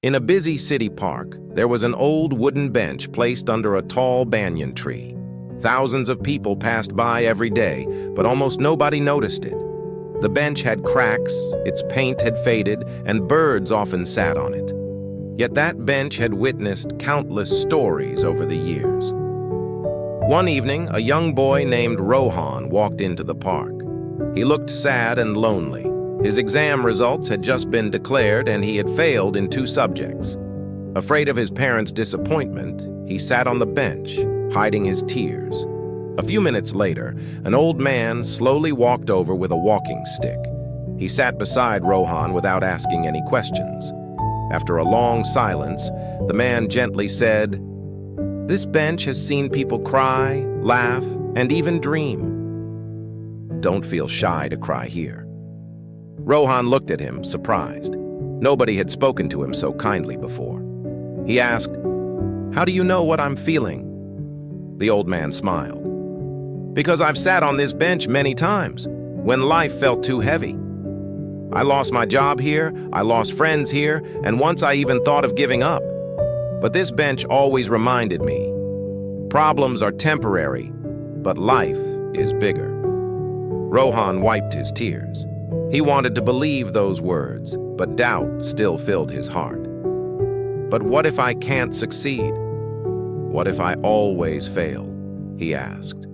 In a busy city park, there was an old wooden bench placed under a tall banyan tree. Thousands of people passed by every day, but almost nobody noticed it. The bench had cracks, its paint had faded, and birds often sat on it. Yet that bench had witnessed countless stories over the years. One evening, a young boy named Rohan walked into the park. He looked sad and lonely. His exam results had just been declared and he had failed in 2 subjects. Afraid of his parents' disappointment, he sat on the bench, hiding his tears. A few minutes later, an old man slowly walked over with a walking stick. He sat beside Rohan without asking any questions. After a long silence, the man gently said, "This bench has seen people cry, laugh, and even dream. Don't feel shy to cry here." Rohan looked at him, surprised. Nobody had spoken to him so kindly before. He asked, "How do you know what I'm feeling?" The old man smiled. "Because I've sat on this bench many times, when life felt too heavy. I lost my job here, I lost friends here, and once I even thought of giving up. But this bench always reminded me, problems are temporary, but life is bigger." Rohan wiped his tears. He wanted to believe those words, but doubt still filled his heart. "But what if I can't succeed? What if I always fail?" he asked.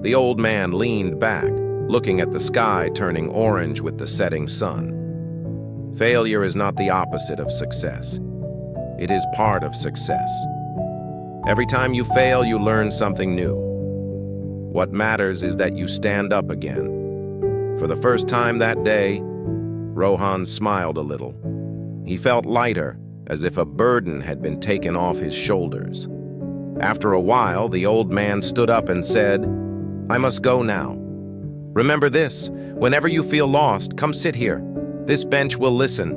The old man leaned back, looking at the sky turning orange with the setting sun. Failure is not the opposite of success. It is part of success. Every time you fail, you learn something new. What matters is that you stand up again. For the first time that day, Rohan smiled a little. He felt lighter, as if a burden had been taken off his shoulders. After a while, the old man stood up and said, "I must go now. Remember this, whenever you feel lost, come sit here. This bench will listen."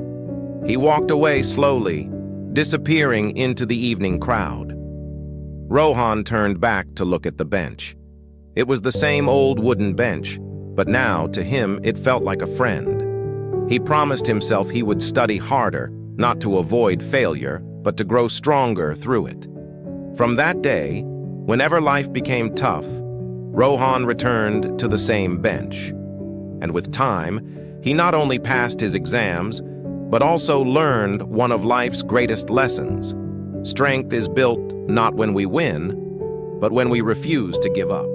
He walked away slowly, disappearing into the evening crowd. Rohan turned back to look at the bench. It was the same old wooden bench, but now, to him, it felt like a friend. He promised himself he would study harder, not to avoid failure, but to grow stronger through it. From that day, whenever life became tough, Rohan returned to the same bench. And with time, he not only passed his exams, but also learned one of life's greatest lessons. Strength is built not when we win, but when we refuse to give up.